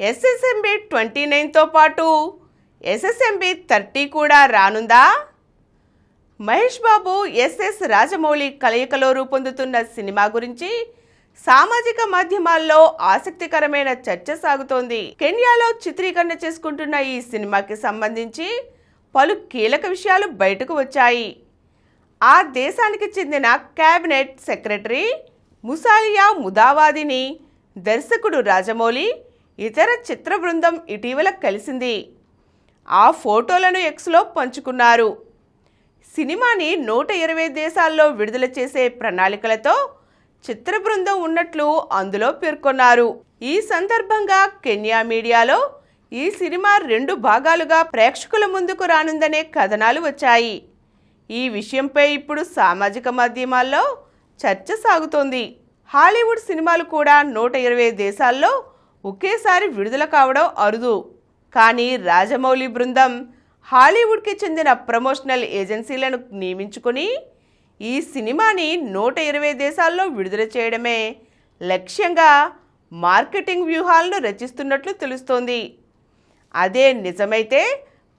SSMB 29తో పాటు SSMB 30 కూడా రానుందా? Mahesh Babu SS Rajamouli కలయికలో రూపొందుతున్న సినిమా గురించి సామాజిక మాధ్యమాల్లో ఆసక్తికరమైన చర్చ సాగుతోంది. కెన్యాలో చిత్రీకరణ చేసుకుంటున్న ఈ సినిమాకి సంబంధించి పలు కీలక విషయాలు బయటకు వచ్చాయి. ఆ దేశానికి చెందిన కేబినెట్ సెక్రటరీ ముసాలియా ముదావాదిని దర్శకుడు రాజమౌళి ఇతర చిత్ర బృందం ఇటీవల కలిసింది. ఆ ఫోటోలను ఎక్స్లో పంచుకున్నారు. సినిమాని 120 దేశాల్లో విడుదల చేసే ప్రణాళికలతో చిత్ర బృందం ఉన్నట్లు అందులో పేర్కొన్నారు. ఈ సందర్భంగా కెన్యా మీడియాలో ఈ సినిమా 2 భాగాలుగా ప్రేక్షకుల ముందుకు రానుందనే కథనాలు వచ్చాయి. ఈ విషయంపై ఇప్పుడు సామాజిక మాధ్యమాల్లో చర్చ సాగుతోంది. హాలీవుడ్ సినిమాలు కూడా 120 దేశాల్లో ఒకేసారి విడుదల కావడం అరుదు. కానీ రాజమౌళి బృందం హాలీవుడ్కి చెందిన ప్రమోషనల్ ఏజెన్సీలను నియమించుకుని ఈ సినిమాని 120 దేశాల్లో విడుదల చేయడమే లక్ష్యంగా మార్కెటింగ్ వ్యూహాలను రచిస్తున్నట్లు తెలుస్తోంది. అదే నిజమైతే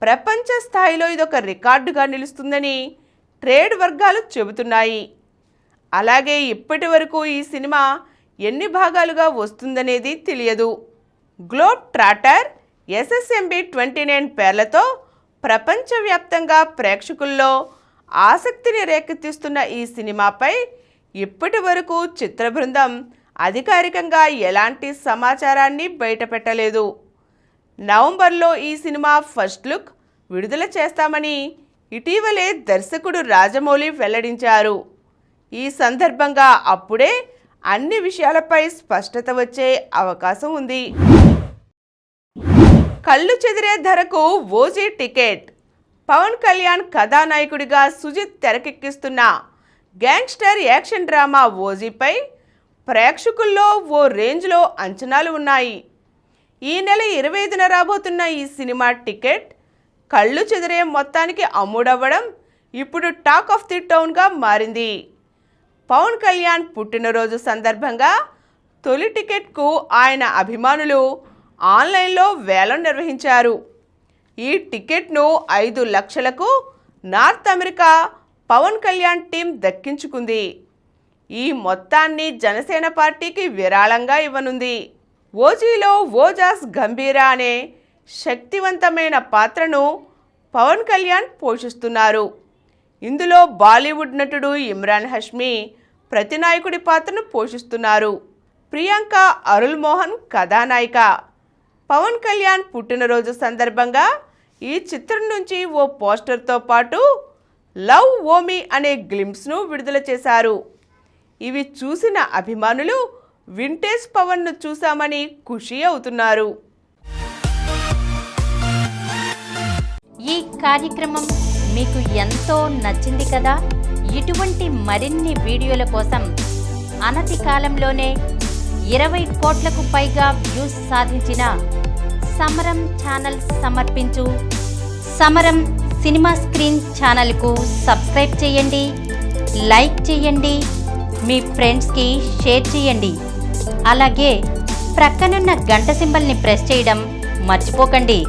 ప్రపంచ స్థాయిలో ఇదొక రికార్డుగా నిలుస్తుందని ట్రేడ్ వర్గాలు చెబుతున్నాయి. అలాగే ఇప్పటి వరకు ఈ సినిమా ఎన్ని భాగాలుగా వస్తుందనేది తెలియదు. గ్లోబ్ ట్రాటర్ ఎస్ఎస్ఎంబి 29 పేర్లతో ప్రపంచవ్యాప్తంగా ప్రేక్షకుల్లో ఆసక్తిని రేకెత్తిస్తున్న ఈ సినిమాపై ఇప్పటి వరకు చిత్ర బృందం అధికారికంగా ఎలాంటి సమాచారాన్ని బయటపెట్టలేదు. నవంబర్లో ఈ సినిమా ఫస్ట్ లుక్ విడుదల చేస్తామని ఇటీవలే దర్శకుడు రాజమౌళి వెల్లడించారు. ఈ సందర్భంగా అప్పుడే అన్ని విషయాలపై స్పష్టత వచ్చే అవకాశం ఉంది. కళ్ళు చెదిరే ధరకు ఓజీ టికెట్. పవన్ కళ్యాణ్ కథానాయకుడిగా సుజిత్ తెరకెక్కిస్తున్న గ్యాంగ్స్టర్ యాక్షన్ డ్రామా ఓజీపై ప్రేక్షకుల్లో ఓ రేంజ్లో అంచనాలు ఉన్నాయి. ఈ నెల 25న రాబోతున్న ఈ సినిమా టికెట్ కళ్ళు చెదిరే మొత్తానికి అమ్ముడవ్వడం ఇప్పుడు టాక్ ఆఫ్ ది టౌన్గా మారింది. పవన్ కళ్యాణ్ పుట్టినరోజు సందర్భంగా తొలి టికెట్కు ఆయన అభిమానులు ఆన్లైన్లో వేలం నిర్వహించారు. ఈ టికెట్ను 5 లక్షలకు north America Pawan Kalyan team దక్కించుకుంది. ఈ మొత్తాన్ని జనసేన పార్టీకి విరాళంగా ఇవ్వనుంది. ఓజీలో ఓజాస్ గంభీరా అనే శక్తివంతమైన పాత్రను పవన్ కళ్యాణ్ పోషిస్తున్నారు. ఇందులో బాలీవుడ్ నటుడు ఇమ్రాన్ హష్మీ ప్రతినాయకుడి పాత్రను పోషిస్తున్నారు. ప్రియాంక అరుల్ మోహన్ కథానాయిక. పవన్ కళ్యాణ్ పుట్టినరోజు సందర్భంగా ఈ చిత్రం నుంచి ఓ పోస్టర్తో పాటు లవ్ ఓమి అనే గ్లింప్స్ను విడుదల చేశారు. ఇవి చూసిన అభిమానులు వింటేజ్ పవన్ను చూశామని ఖుషి అవుతున్నారు. ఈ కార్యక్రమం మీకు ఎంతో నచ్చింది కదా. ఇటువంటి మరిన్ని వీడియోల కోసం అనతి కాలంలోనే 20 కోట్లకు పైగా వ్యూస్ సాధించిన సమరం ఛానల్ సమర్పించు సమరం సినిమా స్క్రీన్ ఛానల్కు సబ్స్క్రైబ్ చేయండి, లైక్ చేయండి, మీ ఫ్రెండ్స్కి షేర్ చేయండి. అలాగే ప్రక్కనున్న గంట సింబల్ని ప్రెస్ చేయడం మర్చిపోకండి.